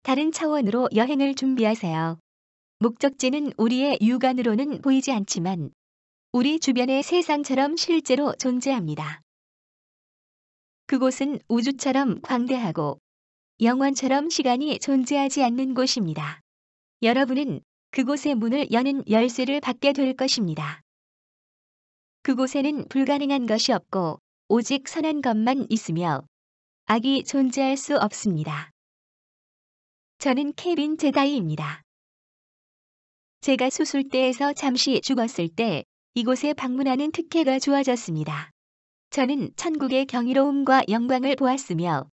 다른 차원으로 여행을 준비하세요. 목적지는 우리의 육안으로는 보이지 않지만 우리 주변의 세상처럼 실제로 존재합니다. 그곳은 우주처럼 광대하고 영원처럼 시간이 존재하지 않는 곳입니다. 여러분은 그곳의 문을 여는 열쇠를 받게 될 것입니다. 그곳에는 불가능한 것이 없고 오직 선한 것만 있으며 악이 존재할 수 없습니다. 저는 케빈 제다이입니다. 제가 수술대에서 잠시 죽었을 때 이곳에 방문하는 특혜가 주어졌습니다. 저는 천국의 경이로움과 영광을 보았으며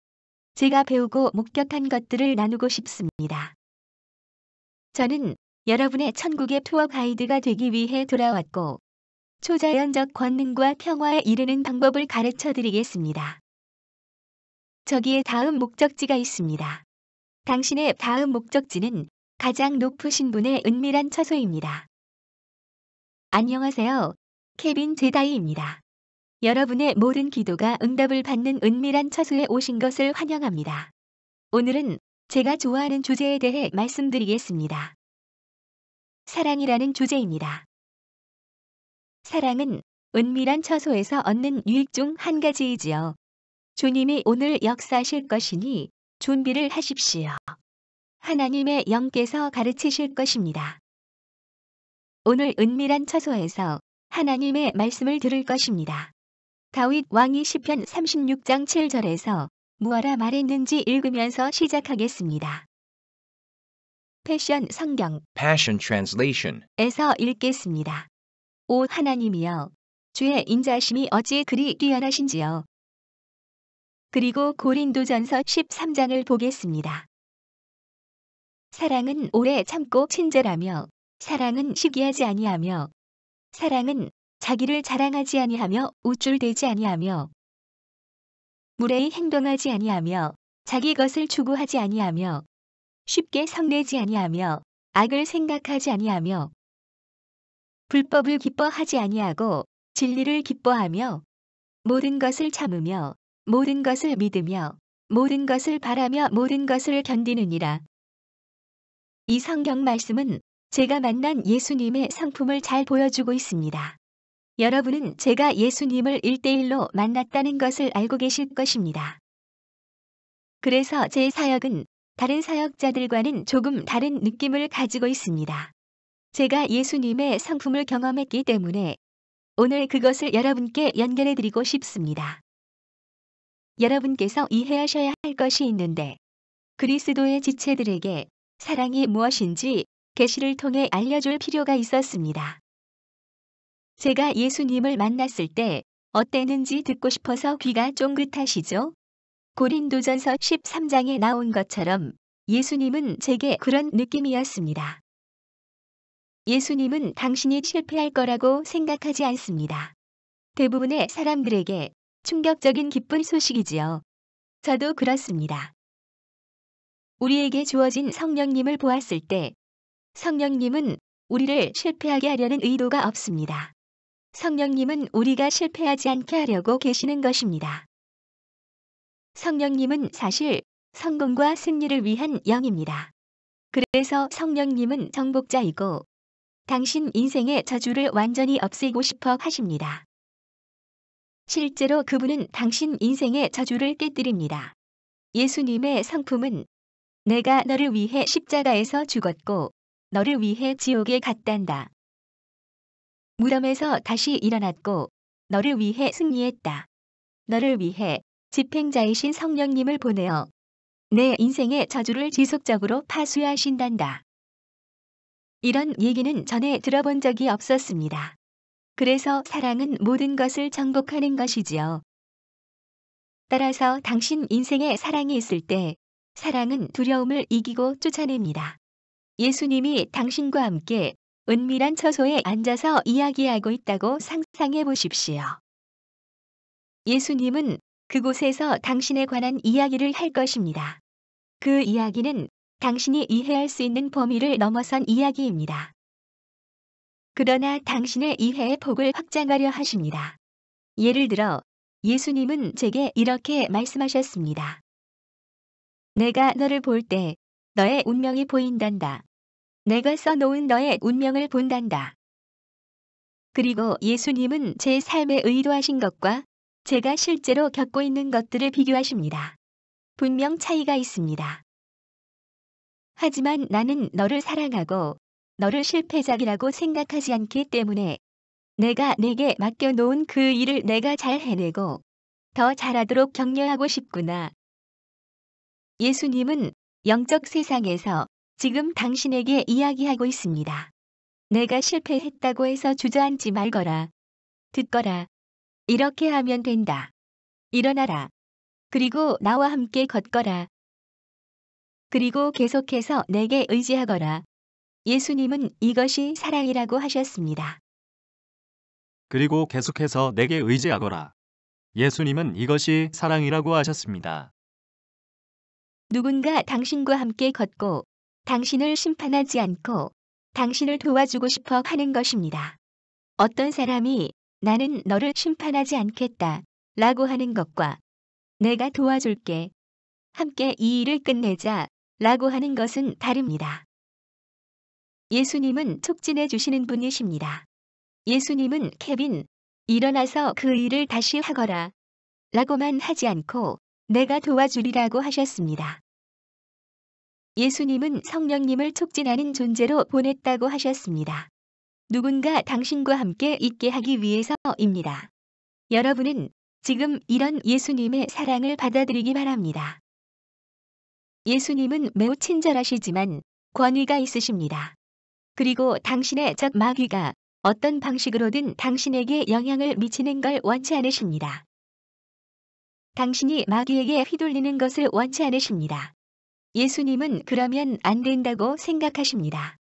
제가 배우고 목격한 것들을 나누고 싶습니다. 저는 여러분의 천국의 투어 가이드가 되기 위해 돌아왔고 초자연적 권능과 평화에 이르는 방법을 가르쳐 드리겠습니다. 저기에 다음 목적지가 있습니다. 당신의 다음 목적지는 가장 높으신 분의 은밀한 처소입니다. 안녕하세요. 케빈 제다이입니다. 여러분의 모든 기도가 응답을 받는 은밀한 처소에 오신 것을 환영합니다. 오늘은 제가 좋아하는 주제에 대해 말씀드리겠습니다. 사랑이라는 주제입니다. 사랑은 은밀한 처소에서 얻는 유익 중 한 가지이지요. 주님이 오늘 역사하실 것이니 준비를 하십시오. 하나님의 영께서 가르치실 것입니다. 오늘 은밀한 처소에서 하나님의 말씀을 들을 것입니다. 다윗 왕이 시편 36장 7절에서 무엇라 말했는지 읽으면서 시작하겠습니다. 패션 성경 Passion Translation. 에서 읽겠습니다. 오 하나님이여, 주의 인자심이 어찌 그리 뛰어나신지요. 그리고 고린도전서 13장을 보겠습니다. 사랑은 오래 참고 친절하며 사랑은 시기하지 아니하며 사랑은 자기를 자랑하지 아니하며 우쭐대지 아니하며 무례히 행동하지 아니하며 자기 것을 추구하지 아니하며 쉽게 성내지 아니하며 악을 생각하지 아니하며 불법을 기뻐하지 아니하고 진리를 기뻐하며 모든 것을 참으며 모든 것을 믿으며 모든 것을 바라며 모든 것을 견디느니라. 이 성경 말씀은 제가 만난 예수님의 성품을 잘 보여주고 있습니다. 여러분은 제가 예수님을 1대1로 만났다는 것을 알고 계실 것입니다. 그래서 제 사역은 다른 사역자들과는 조금 다른 느낌을 가지고 있습니다. 제가 예수님의 성품을 경험했기 때문에 오늘 그것을 여러분께 연결해 드리고 싶습니다. 여러분께서 이해하셔야 할 것이 있는데 그리스도의 지체들에게 사랑이 무엇인지 계시를 통해 알려줄 필요가 있었습니다. 제가 예수님을 만났을 때 어땠는지 듣고 싶어서 귀가 쫑긋하시죠? 고린도전서 13장에 나온 것처럼 예수님은 제게 그런 느낌이었습니다. 예수님은 당신이 실패할 거라고 생각하지 않습니다. 대부분의 사람들에게 충격적인 기쁜 소식이지요. 저도 그렇습니다. 우리에게 주어진 성령님을 보았을 때 성령님은 우리를 실패하게 하려는 의도가 없습니다. 성령님은 우리가 실패하지 않게 하려고 계시는 것입니다. 성령님은 사실 성공과 승리를 위한 영입니다. 그래서 성령님은 정복자이고 당신 인생의 저주를 완전히 없애고 싶어 하십니다. 실제로 그분은 당신 인생의 저주를 깨뜨립니다. 예수님의 성품은 내가 너를 위해 십자가에서 죽었고 너를 위해 지옥에 갔단다. 무덤에서 다시 일어났고 너를 위해 승리했다. 너를 위해 집행자이신 성령님을 보내어 내 인생의 저주를 지속적으로 파수하신단다. 이런 얘기는 전에 들어본 적이 없었습니다. 그래서 사랑은 모든 것을 정복하는 것이지요. 따라서 당신 인생에 사랑이 있을 때 사랑은 두려움을 이기고 쫓아냅니다. 예수님이 당신과 함께 은밀한 처소에 앉아서 이야기하고 있다고 상상해 보십시오. 예수님은 그곳에서 당신에 관한 이야기를 할 것입니다. 그 이야기는 당신이 이해할 수 있는 범위를 넘어선 이야기입니다. 그러나 당신의 이해의 폭을 확장하려 하십니다. 예를 들어 예수님은 제게 이렇게 말씀하셨습니다. 내가 너를 볼 때 너의 운명이 보인단다. 내가 써놓은 너의 운명을 본단다. 그리고 예수님은 제 삶에 의도하신 것과 제가 실제로 겪고 있는 것들을 비교하십니다. 분명 차이가 있습니다. 하지만 나는 너를 사랑하고 너를 실패작이라고 생각하지 않기 때문에 내가 내게 맡겨놓은 그 일을 내가 잘 해내고 더 잘하도록 격려하고 싶구나. 예수님은 영적 세상에서 지금 당신에게 이야기하고 있습니다. 내가 실패했다고 해서 주저앉지 말거라. 듣거라. 이렇게 하면 된다. 일어나라. 그리고 나와 함께 걷거라. 그리고 계속해서 내게 의지하거라. 예수님은 이것이 사랑이라고 하셨습니다. 그리고 계속해서 내게 의지하거라. 예수님은 이것이 사랑이라고 하셨습니다. 누군가 당신과 함께 걷고 당신을 심판하지 않고 당신을 도와주고 싶어 하는 것입니다. 어떤 사람이 나는 너를 심판하지 않겠다 라고 하는 것과 내가 도와줄게. 함께 이 일을 끝내자 라고 하는 것은 다릅니다. 예수님은 촉진해 주시는 분이십니다. 예수님은 케빈, 일어나서 그 일을 다시 하거라 라고만 하지 않고 내가 도와주리라고 하셨습니다. 예수님은 성령님을 촉진하는 존재로 보냈다고 하셨습니다. 누군가 당신과 함께 있게 하기 위해서입니다. 여러분은 지금 이런 예수님의 사랑을 받아들이기 바랍니다. 예수님은 매우 친절하시지만 권위가 있으십니다. 그리고 당신의 적 마귀가 어떤 방식으로든 당신에게 영향을 미치는 걸 원치 않으십니다. 당신이 마귀에게 휘둘리는 것을 원치 않으십니다. 예수님은 그러면 안 된다고 생각하십니다.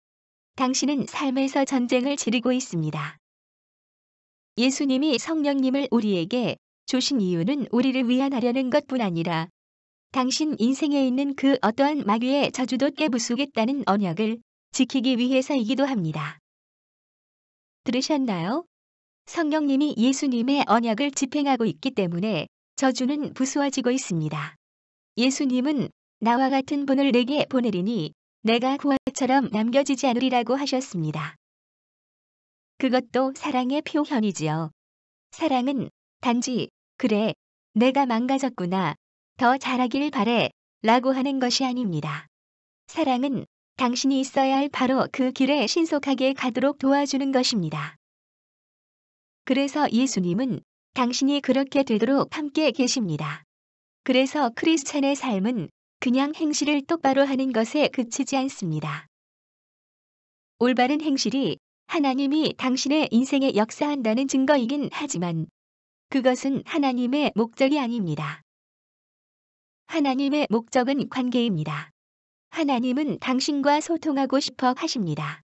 당신은 삶에서 전쟁을 치르고 있습니다. 예수님이 성령님을 우리에게 주신 이유는 우리를 위안하려는 것뿐 아니라 당신 인생에 있는 그 어떠한 마귀의 저주도 깨부수겠다는 언약을 지키기 위해서이기도 합니다. 들으셨나요? 성령님이 예수님의 언약을 집행하고 있기 때문에 저주는 부수어지고 있습니다. 예수님은 나와 같은 분을 내게 보내리니 내가 구하처럼 남겨지지 않으리라고 하셨습니다. 그것도 사랑의 표현이지요. 사랑은 단지 그래, 내가 망가졌구나, 더 잘하길 바래 라고 하는 것이 아닙니다. 사랑은 당신이 있어야 할 바로 그 길에 신속하게 가도록 도와주는 것입니다. 그래서 예수님은 당신이 그렇게 되도록 함께 계십니다. 그래서 크리스찬의 삶은 그냥 행실을 똑바로 하는 것에 그치지 않습니다. 올바른 행실이 하나님이 당신의 인생에 역사한다는 증거이긴 하지만 그것은 하나님의 목적이 아닙니다. 하나님의 목적은 관계입니다. 하나님은 당신과 소통하고 싶어 하십니다.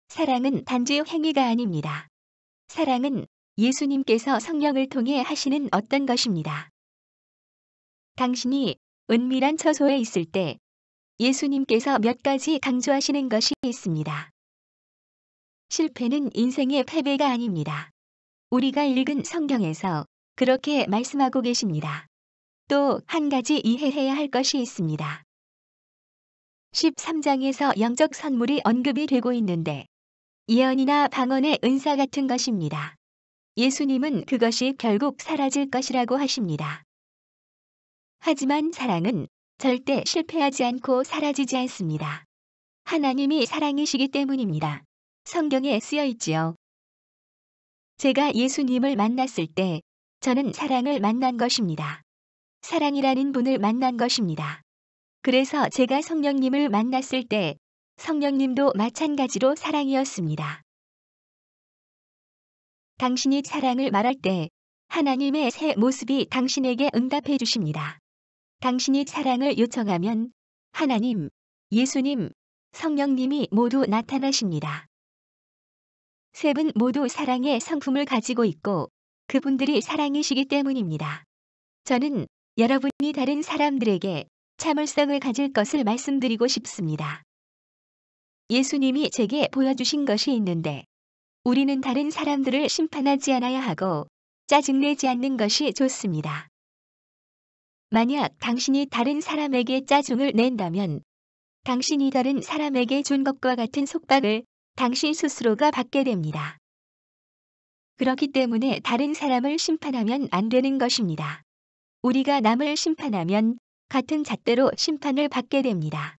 사랑은 단지 행위가 아닙니다. 사랑은 예수님께서 성령을 통해 하시는 어떤 것입니다. 당신이 은밀한 처소에 있을 때 예수님께서 몇 가지 강조하시는 것이 있습니다. 실패는 인생의 패배가 아닙니다. 우리가 읽은 성경에서 그렇게 말씀하고 계십니다. 또 한 가지 이해해야 할 것이 있습니다. 13장에서 영적 선물이 언급이 되고 있는데 예언이나 방언의 은사 같은 것입니다. 예수님은 그것이 결국 사라질 것이라고 하십니다. 하지만 사랑은 절대 실패하지 않고 사라지지 않습니다. 하나님이 사랑이시기 때문입니다. 성경에 쓰여 있지요. 제가 예수님을 만났을 때 저는 사랑을 만난 것입니다. 사랑이라는 분을 만난 것입니다. 그래서 제가 성령님을 만났을 때 성령님도 마찬가지로 사랑이었습니다. 당신이 사랑을 말할 때 하나님의 새 모습이 당신에게 응답해 주십니다. 당신이 사랑을 요청하면 하나님, 예수님, 성령님이 모두 나타나십니다. 세 분 모두 사랑의 성품을 가지고 있고 그분들이 사랑이시기 때문입니다. 저는 여러분이 다른 사람들에게 참을성을 가질 것을 말씀드리고 싶습니다. 예수님이 제게 보여주신 것이 있는데 우리는 다른 사람들을 심판하지 않아야 하고 짜증내지 않는 것이 좋습니다. 만약 당신이 다른 사람에게 짜증을 낸다면 당신이 다른 사람에게 준 것과 같은 속박을 당신 스스로가 받게 됩니다. 그렇기 때문에 다른 사람을 심판하면 안 되는 것입니다. 우리가 남을 심판하면 같은 잣대로 심판을 받게 됩니다.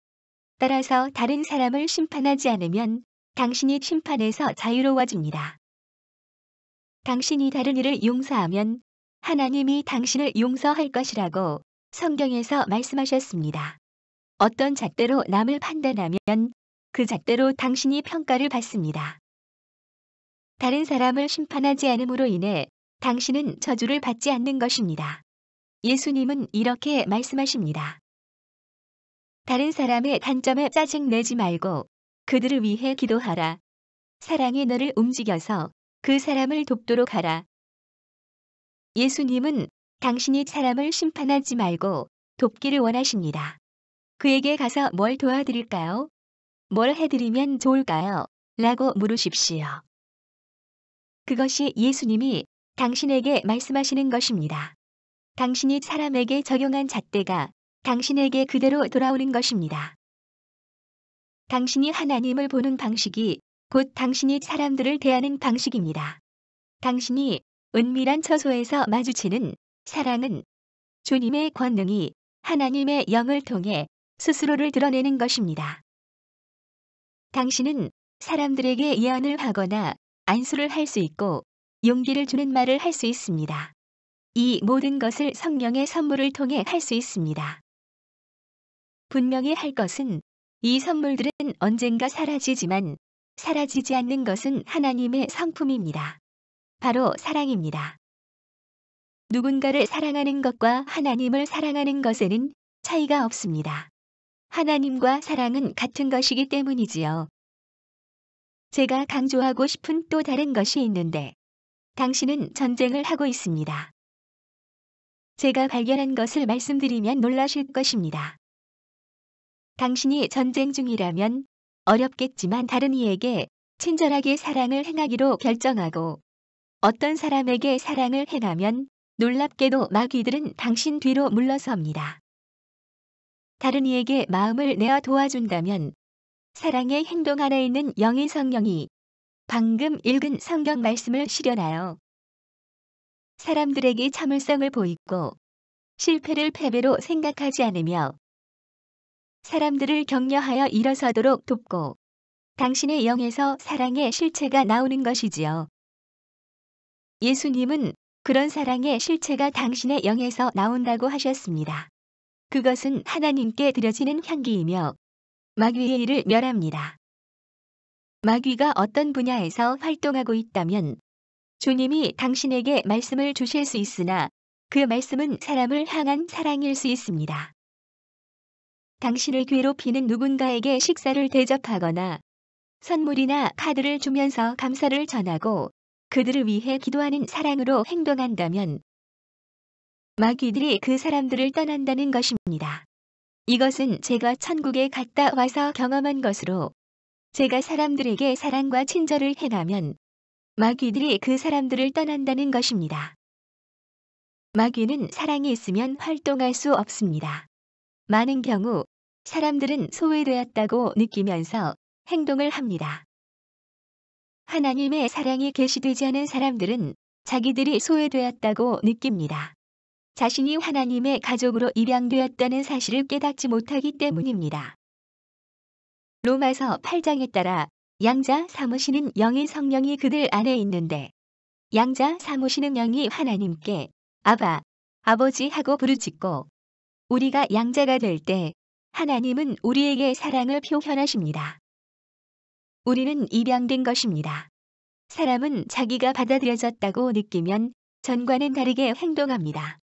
따라서 다른 사람을 심판하지 않으면 당신이 심판에서 자유로워집니다. 당신이 다른 이를 용서하면 하나님이 당신을 용서할 것이라고 성경에서 말씀하셨습니다. 어떤 잣대로 남을 판단하면 그 잣대로 당신이 평가를 받습니다. 다른 사람을 심판하지 않음으로 인해 당신은 저주를 받지 않는 것입니다. 예수님은 이렇게 말씀하십니다. 다른 사람의 단점에 짜증내지 말고 그들을 위해 기도하라. 사랑이 너를 움직여서 그 사람을 돕도록 하라. 예수님은 당신이 사람을 심판하지 말고 돕기를 원하십니다. 그에게 가서 뭘 도와드릴까요? 뭘 해드리면 좋을까요? 라고 물으십시오. 그것이 예수님이 당신에게 말씀하시는 것입니다. 당신이 사람에게 적용한 잣대가 당신에게 그대로 돌아오는 것입니다. 당신이 하나님을 보는 방식이 곧 당신이 사람들을 대하는 방식입니다. 당신이 은밀한 처소에서 마주치는 사랑은 주님의 권능이 하나님의 영을 통해 스스로를 드러내는 것입니다. 당신은 사람들에게 예언을 하거나 안수를 할 수 있고 용기를 주는 말을 할 수 있습니다. 이 모든 것을 성령의 선물을 통해 할 수 있습니다. 분명히 할 것은 이 선물들은 언젠가 사라지지만 사라지지 않는 것은 하나님의 성품입니다. 바로 사랑입니다. 누군가를 사랑하는 것과 하나님을 사랑하는 것에는 차이가 없습니다. 하나님과 사랑은 같은 것이기 때문이지요. 제가 강조하고 싶은 또 다른 것이 있는데 당신은 전쟁을 하고 있습니다. 제가 발견한 것을 말씀드리면 놀라실 것입니다. 당신이 전쟁 중이라면 어렵겠지만 다른 이에게 친절하게 사랑을 행하기로 결정하고 어떤 사람에게 사랑을 행하면 놀랍게도 마귀들은 당신 뒤로 물러섭니다. 다른 이에게 마음을 내어 도와준다면 사랑의 행동 안에 있는 영인 성령이 방금 읽은 성경 말씀을 실현하여 사람들에게 참을성을 보이고 실패를 패배로 생각하지 않으며 사람들을 격려하여 일어서도록 돕고 당신의 영에서 사랑의 실체가 나오는 것이지요. 예수님은 그런 사랑의 실체가 당신의 영에서 나온다고 하셨습니다. 그것은 하나님께 드려지는 향기이며 마귀의 일을 멸합니다. 마귀가 어떤 분야에서 활동하고 있다면 주님이 당신에게 말씀을 주실 수 있으나 그 말씀은 사람을 향한 사랑일 수 있습니다. 당신을 괴롭히는 누군가에게 식사를 대접하거나 선물이나 카드를 주면서 감사를 전하고 그들을 위해 기도하는 사랑으로 행동한다면 마귀들이 그 사람들을 떠난다는 것입니다. 이것은 제가 천국에 갔다 와서 경험한 것으로 제가 사람들에게 사랑과 친절을 행하면 마귀들이 그 사람들을 떠난다는 것입니다. 마귀는 사랑이 있으면 활동할 수 없습니다. 많은 경우 사람들은 소외되었다고 느끼면서 행동을 합니다. 하나님의 사랑이 계시되지 않은 사람들은 자기들이 소외되었다고 느낍니다. 자신이 하나님의 가족으로 입양되었다는 사실을 깨닫지 못하기 때문입니다. 로마서 8장에 따라 양자 삼으시는 영인 성령이 그들 안에 있는데 양자 삼으시는 영이 하나님께 아바, 아버지 하고 부르짖고 우리가 양자가 될 때 하나님은 우리에게 사랑을 표현하십니다. 우리는 입양된 것입니다. 사람은 자기가 받아들여졌다고 느끼면 전과는 다르게 행동합니다.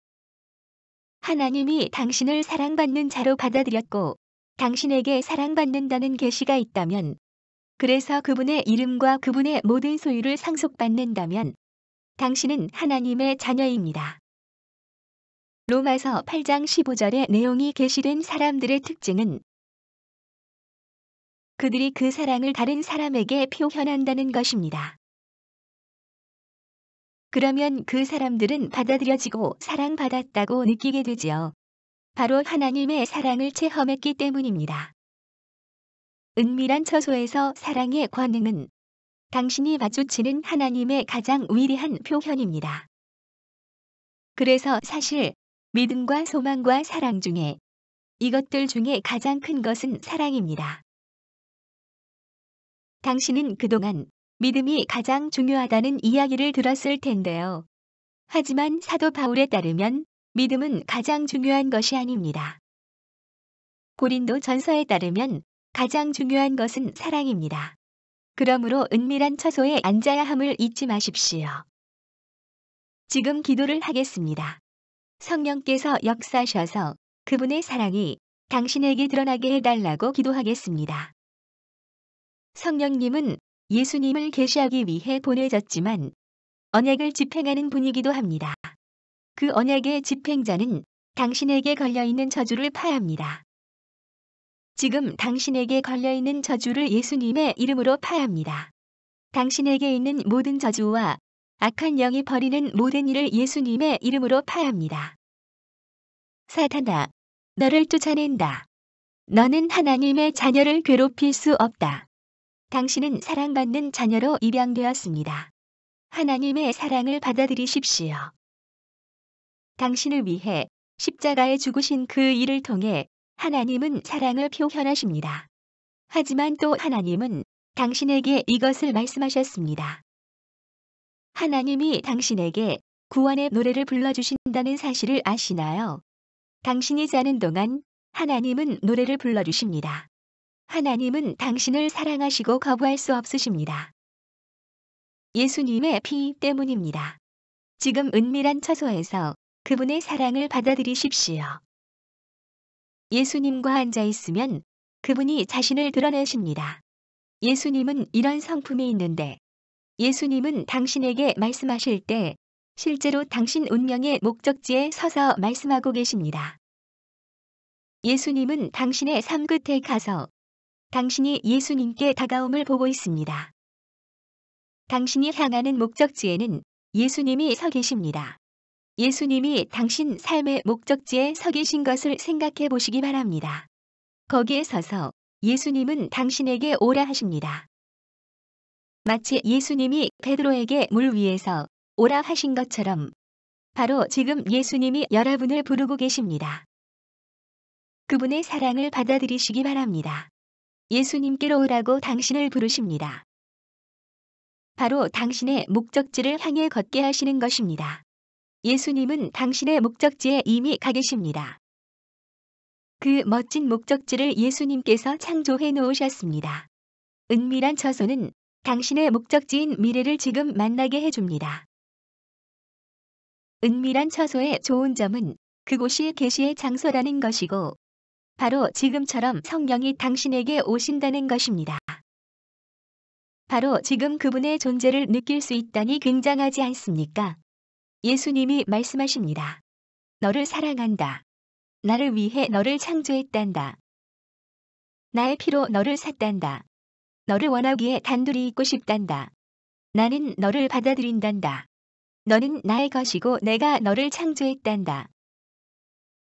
하나님이 당신을 사랑받는 자로 받아들였고 당신에게 사랑받는다는 계시가 있다면 그래서 그분의 이름과 그분의 모든 소유를 상속받는다면 당신은 하나님의 자녀입니다. 로마서 8장 15절의 내용이 계시된 사람들의 특징은 그들이 그 사랑을 다른 사람에게 표현한다는 것입니다. 그러면 그 사람들은 받아들여지고 사랑받았다고 느끼게 되지요. 바로 하나님의 사랑을 체험했기 때문입니다. 은밀한 처소에서 사랑의 권능은 당신이 마주치는 하나님의 가장 위대한 표현입니다. 그래서 사실 믿음과 소망과 사랑 중에 이것들 중에 가장 큰 것은 사랑입니다. 당신은 그동안 믿음이 가장 중요하다는 이야기를 들었을 텐데요. 하지만 사도 바울에 따르면 믿음은 가장 중요한 것이 아닙니다. 고린도 전서에 따르면 가장 중요한 것은 사랑입니다. 그러므로 은밀한 처소에 앉아야 함을 잊지 마십시오. 지금 기도를 하겠습니다. 성령께서 역사하셔서 그분의 사랑이 당신에게 드러나게 해달라고 기도하겠습니다. 성령님은 예수님을 계시하기 위해 보내졌지만 언약을 집행하는 분이기도 합니다. 그 언약의 집행자는 당신에게 걸려있는 저주를 파합니다. 지금 당신에게 걸려있는 저주를 예수님의 이름으로 파합니다. 당신에게 있는 모든 저주와 악한 영이 벌이는 모든 일을 예수님의 이름으로 파합니다. 사탄아, 너를 쫓아낸다. 너는 하나님의 자녀를 괴롭힐 수 없다. 당신은 사랑받는 자녀로 입양되었습니다. 하나님의 사랑을 받아들이십시오. 당신을 위해 십자가에 죽으신 그 일을 통해 하나님은 사랑을 표현하십니다. 하지만 또 하나님은 당신에게 이것을 말씀하셨습니다. 하나님이 당신에게 구원의 노래를 불러주신다는 사실을 아시나요? 당신이 자는 동안 하나님은 노래를 불러주십니다. 하나님은 당신을 사랑하시고 거부할 수 없으십니다. 예수님의 피 때문입니다. 지금 은밀한 처소에서 그분의 사랑을 받아들이십시오. 예수님과 앉아 있으면 그분이 자신을 드러내십니다. 예수님은 이런 성품이 있는데 예수님은 당신에게 말씀하실 때 실제로 당신 운명의 목적지에 서서 말씀하고 계십니다. 예수님은 당신의 삶 끝에 가서 당신이 예수님께 다가옴을 보고 있습니다. 당신이 향하는 목적지에는 예수님이 서 계십니다. 예수님이 당신 삶의 목적지에 서 계신 것을 생각해 보시기 바랍니다. 거기에 서서 예수님은 당신에게 오라 하십니다. 마치 예수님이 베드로에게 물 위에서 오라 하신 것처럼 바로 지금 예수님이 여러분을 부르고 계십니다. 그분의 사랑을 받아들이시기 바랍니다. 예수님께로 오라고 당신을 부르십니다. 바로 당신의 목적지를 향해 걷게 하시는 것입니다. 예수님은 당신의 목적지에 이미 가 계십니다. 그 멋진 목적지를 예수님께서 창조해 놓으셨습니다. 은밀한 처소는 당신의 목적지인 미래를 지금 만나게 해줍니다. 은밀한 처소의 좋은 점은 그곳이 계시의 장소라는 것이고 바로 지금처럼 성령이 당신에게 오신다는 것입니다. 바로 지금 그분의 존재를 느낄 수 있다니 굉장하지 않습니까? 예수님이 말씀하십니다. 너를 사랑한다. 나를 위해 너를 창조했단다. 나의 피로 너를 샀단다. 너를 원하기에 단둘이 있고 싶단다. 나는 너를 받아들인단다. 너는 나의 것이고 내가 너를 창조했단다.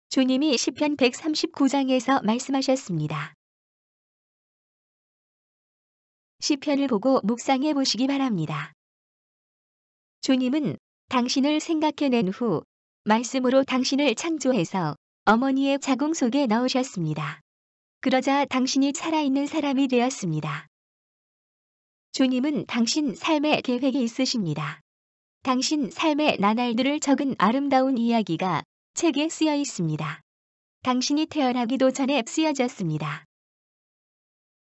주님이 시편 139장에서 말씀하셨습니다. 시편을 보고 묵상해 보시기 바랍니다. 주님은 당신을 생각해낸 후 말씀으로 당신을 창조해서 어머니의 자궁 속에 넣으셨습니다. 그러자 당신이 살아있는 사람이 되었습니다. 주님은 당신 삶의 계획이 있으십니다. 당신 삶의 나날들을 적은 아름다운 이야기가 책에 쓰여 있습니다. 당신이 태어나기도 전에 쓰여졌습니다.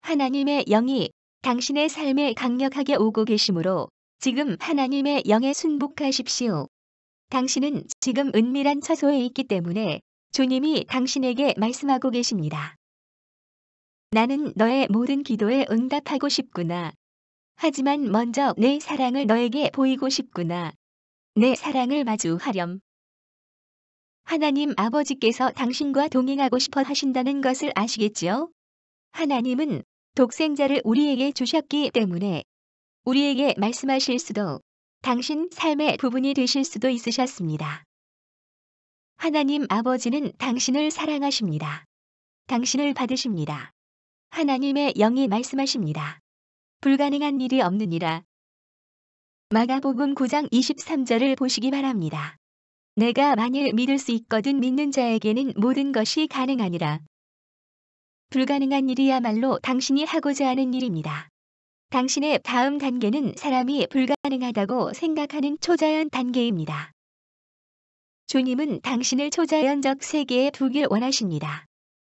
하나님의 영이 당신의 삶에 강력하게 오고 계시므로 지금 하나님의 영에 순복하십시오. 당신은 지금 은밀한 처소에 있기 때문에 주님이 당신에게 말씀하고 계십니다. 나는 너의 모든 기도에 응답하고 싶구나. 하지만 먼저 내 사랑을 너에게 보이고 싶구나. 내 사랑을 마주하렴. 하나님 아버지께서 당신과 동행하고 싶어 하신다는 것을 아시겠지요? 하나님은 독생자를 우리에게 주셨기 때문에 우리에게 말씀하실 수도 당신 삶의 부분이 되실 수도 있으셨습니다. 하나님 아버지는 당신을 사랑하십니다. 당신을 받으십니다. 하나님의 영이 말씀하십니다. 불가능한 일이 없느니라. 마가복음 9장 23절을 보시기 바랍니다. 내가 만일 믿을 수 있거든 믿는 자에게는 모든 것이 가능하니라. 불가능한 일이야말로 당신이 하고자 하는 일입니다. 당신의 다음 단계는 사람이 불가능하다고 생각하는 초자연 단계입니다. 주님은 당신을 초자연적 세계에 두길 원하십니다.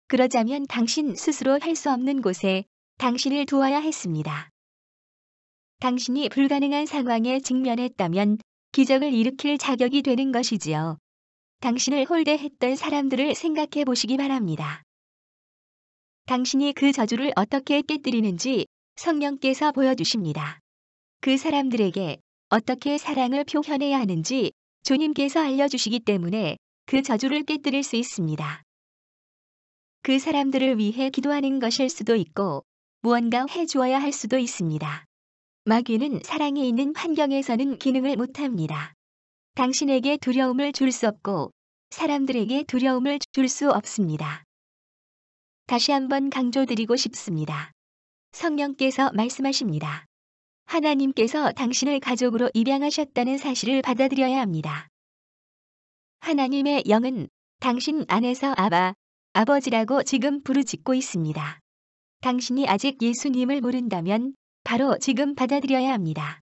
그러자면 당신 스스로 할 수 없는 곳에 당신을 두어야 했습니다. 당신이 불가능한 상황에 직면했다면 기적을 일으킬 자격이 되는 것이지요. 당신을 홀대했던 사람들을 생각해 보시기 바랍니다. 당신이 그 저주를 어떻게 깨뜨리는지 성령께서 보여주십니다. 그 사람들에게 어떻게 사랑을 표현해야 하는지 주님께서 알려주시기 때문에 그 저주를 깨뜨릴 수 있습니다. 그 사람들을 위해 기도하는 것일 수도 있고 무언가 해주어야 할 수도 있습니다. 마귀는 사랑이 있는 환경에서는 기능을 못합니다. 당신에게 두려움을 줄 수 없고 사람들에게 두려움을 줄 수 없습니다. 다시 한번 강조드리고 싶습니다. 성령께서 말씀하십니다. 하나님께서 당신을 가족으로 입양하셨다는 사실을 받아들여야 합니다. 하나님의 영은 당신 안에서 아바, 아버지라고 지금 부르짖고 있습니다. 당신이 아직 예수님을 모른다면 바로 지금 받아들여야 합니다.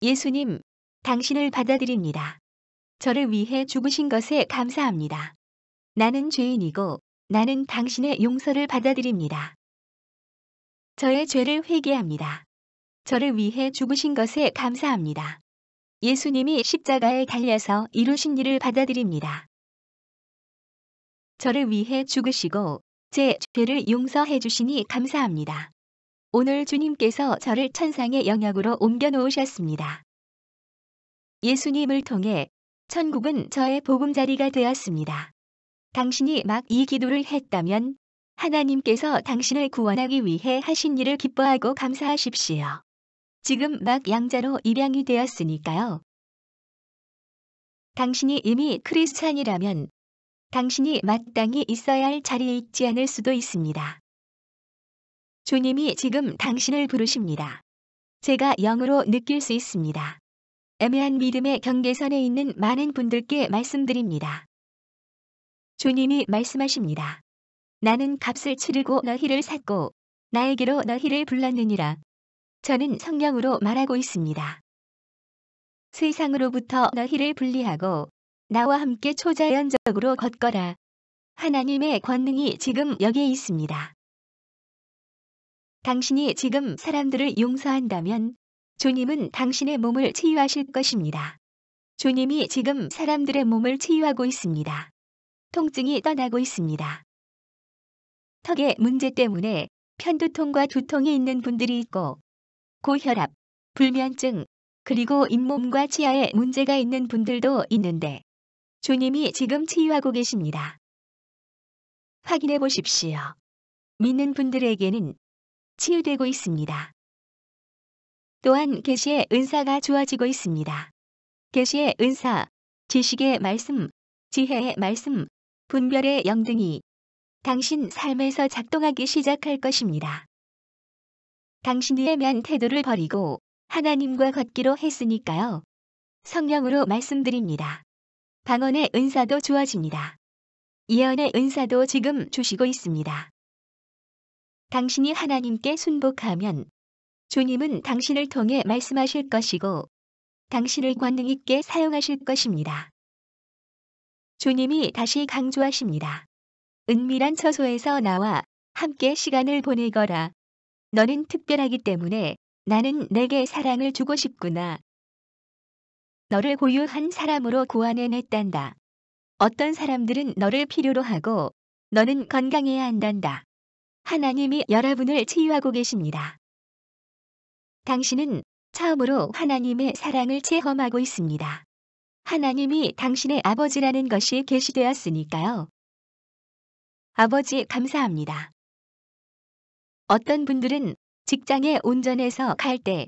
예수님, 당신을 받아들입니다. 저를 위해 죽으신 것에 감사합니다. 나는 죄인이고 나는 당신의 용서를 받아들입니다. 저의 죄를 회개합니다. 저를 위해 죽으신 것에 감사합니다. 예수님이 십자가에 달려서 이루신 일을 받아들입니다. 저를 위해 죽으시고 제 죄를 용서해 주시니 감사합니다. 오늘 주님께서 저를 천상의 영역으로 옮겨 놓으셨습니다. 예수님을 통해 천국은 저의 보금자리가 되었습니다. 당신이 막 이 기도를 했다면 하나님께서 당신을 구원하기 위해 하신 일을 기뻐하고 감사하십시오. 지금 막 양자로 입양이 되었으니까요. 당신이 이미 크리스찬이라면 당신이 마땅히 있어야 할 자리에 있지 않을 수도 있습니다. 주님이 지금 당신을 부르십니다. 제가 영으로 느낄 수 있습니다. 애매한 믿음의 경계선에 있는 많은 분들께 말씀드립니다. 주님이 말씀하십니다. 나는 값을 치르고 너희를 샀고 나에게로 너희를 불렀느니라. 저는 성령으로 말하고 있습니다. 세상으로부터 너희를 분리하고 나와 함께 초자연적으로 걷거라. 하나님의 권능이 지금 여기에 있습니다. 당신이 지금 사람들을 용서한다면 주님은 당신의 몸을 치유하실 것입니다. 주님이 지금 사람들의 몸을 치유하고 있습니다. 통증이 떠나고 있습니다. 턱의 문제 때문에 편두통과 두통이 있는 분들이 있고 고혈압, 불면증, 그리고 잇몸과 치아에 문제가 있는 분들도 있는데 주님이 지금 치유하고 계십니다. 확인해 보십시오. 믿는 분들에게는 치유되고 있습니다. 또한 계시의 은사가 주어지고 있습니다. 계시의 은사, 지식의 말씀, 지혜의 말씀, 분별의 영 등이 당신 삶에서 작동하기 시작할 것입니다. 당신이 애매한 태도를 버리고 하나님과 걷기로 했으니까요. 성령으로 말씀드립니다. 방언의 은사도 주어집니다. 예언의 은사도 지금 주시고 있습니다. 당신이 하나님께 순복하면 주님은 당신을 통해 말씀하실 것이고 당신을 권능 있게 사용하실 것입니다. 주님이 다시 강조하십니다. 은밀한 처소에서 나와 함께 시간을 보내거라. 너는 특별하기 때문에 나는 내게 사랑을 주고 싶구나. 너를 고유한 사람으로 고안해냈단다. 어떤 사람들은 너를 필요로 하고 너는 건강해야 한단다. 하나님이 여러분을 치유하고 계십니다. 당신은 처음으로 하나님의 사랑을 체험하고 있습니다. 하나님이 당신의 아버지라는 것이 계시되었으니까요. 아버지 감사합니다. 어떤 분들은 직장에 운전해서 갈 때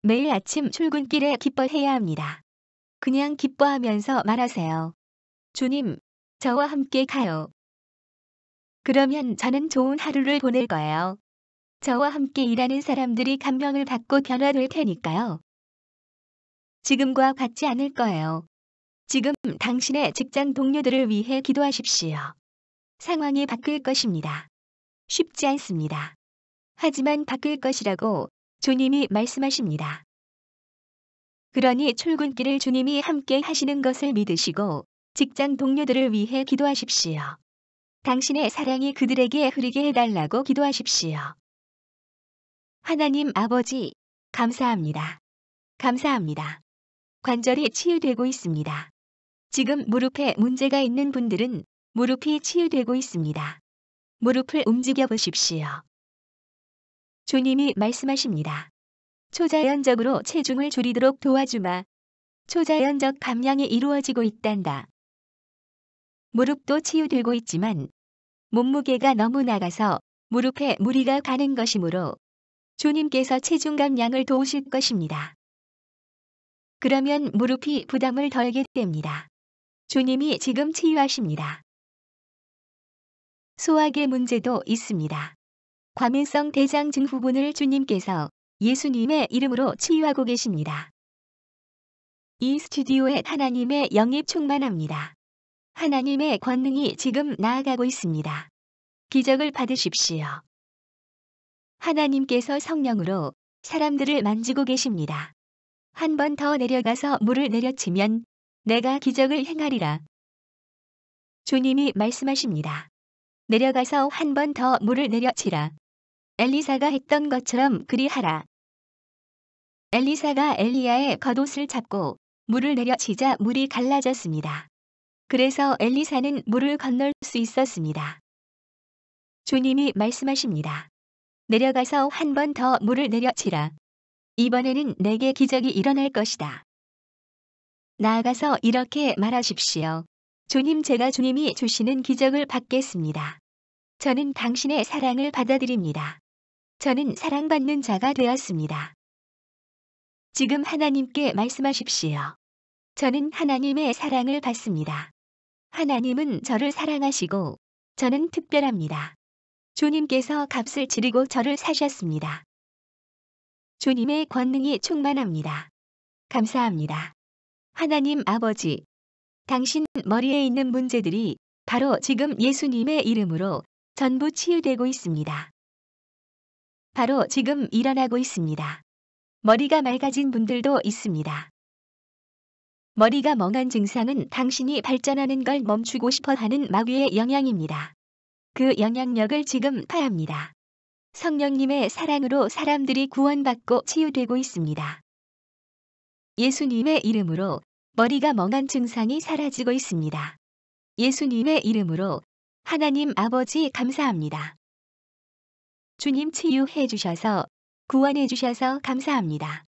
매일 아침 출근길에 기뻐해야 합니다. 그냥 기뻐하면서 말하세요. 주님, 저와 함께 가요. 그러면 저는 좋은 하루를 보낼 거예요. 저와 함께 일하는 사람들이 감명을 받고 변화될 테니까요. 지금과 같지 않을 거예요. 지금 당신의 직장 동료들을 위해 기도하십시오. 상황이 바뀔 것입니다. 쉽지 않습니다. 하지만 바뀔 것이라고 주님이 말씀하십니다. 그러니 출근길을 주님이 함께 하시는 것을 믿으시고 직장 동료들을 위해 기도하십시오. 당신의 사랑이 그들에게 흐르게 해달라고 기도하십시오. 하나님 아버지, 감사합니다. 감사합니다. 관절이 치유되고 있습니다. 지금 무릎에 문제가 있는 분들은 무릎이 치유되고 있습니다. 무릎을 움직여 보십시오. 주님이 말씀하십니다. 초자연적으로 체중을 줄이도록 도와주마. 초자연적 감량이 이루어지고 있단다. 무릎도 치유되고 있지만 몸무게가 너무 나가서 무릎에 무리가 가는 것이므로 주님께서 체중 감량을 도우실 것입니다. 그러면 무릎이 부담을 덜게 됩니다. 주님이 지금 치유하십니다. 소화계 문제도 있습니다. 과민성 대장 증후군을 주님께서 예수님의 이름으로 치유하고 계십니다. 이 스튜디오에 하나님의 영이 충만합니다. 하나님의 권능이 지금 나아가고 있습니다. 기적을 받으십시오. 하나님께서 성령으로 사람들을 만지고 계십니다. 한 번 더 내려가서 물을 내려치면 내가 기적을 행하리라. 주님이 말씀하십니다. 내려가서 한 번 더 물을 내려치라. 엘리사가 했던 것처럼 그리하라. 엘리사가 엘리야의 겉옷을 잡고 물을 내려치자 물이 갈라졌습니다. 그래서 엘리사는 물을 건널 수 있었습니다. 주님이 말씀하십니다. 내려가서 한 번 더 물을 내려치라. 이번에는 내게 기적이 일어날 것이다. 나아가서 이렇게 말하십시오. 주님, 제가 주님이 주시는 기적을 받겠습니다. 저는 당신의 사랑을 받아들입니다. 저는 사랑받는 자가 되었습니다. 지금 하나님께 말씀하십시오. 저는 하나님의 사랑을 받습니다. 하나님은 저를 사랑하시고 저는 특별합니다. 주님께서 값을 치르고 저를 사셨습니다. 주님의 권능이 충만합니다. 감사합니다. 하나님 아버지, 당신 머리에 있는 문제들이 바로 지금 예수님의 이름으로 전부 치유되고 있습니다. 바로 지금 일어나고 있습니다. 머리가 맑아진 분들도 있습니다. 머리가 멍한 증상은 당신이 발전하는 걸 멈추고 싶어 하는 마귀의 영향입니다. 그 영향력을 지금 파합니다. 성령님의 사랑으로 사람들이 구원받고 치유되고 있습니다. 예수님의 이름으로 머리가 멍한 증상이 사라지고 있습니다. 예수님의 이름으로 하나님 아버지 감사합니다. 주님 치유해 주셔서 구원해 주셔서 감사합니다.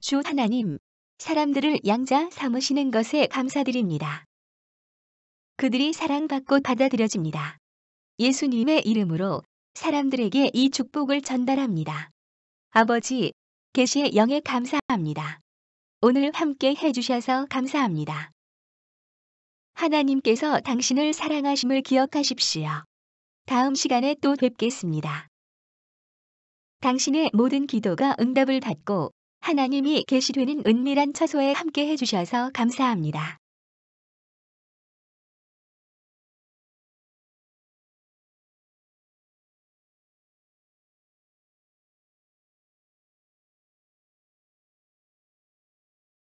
주 하나님, 사람들을 양자 삼으시는 것에 감사드립니다. 그들이 사랑받고 받아들여집니다. 예수님의 이름으로 사람들에게 이 축복을 전달합니다. 아버지, 계시의 영에 감사합니다. 오늘 함께 해주셔서 감사합니다. 하나님께서 당신을 사랑하심을 기억하십시오. 다음 시간에 또 뵙겠습니다. 당신의 모든 기도가 응답을 받고 하나님이 계시되는 은밀한 처소에 함께 해주셔서 감사합니다.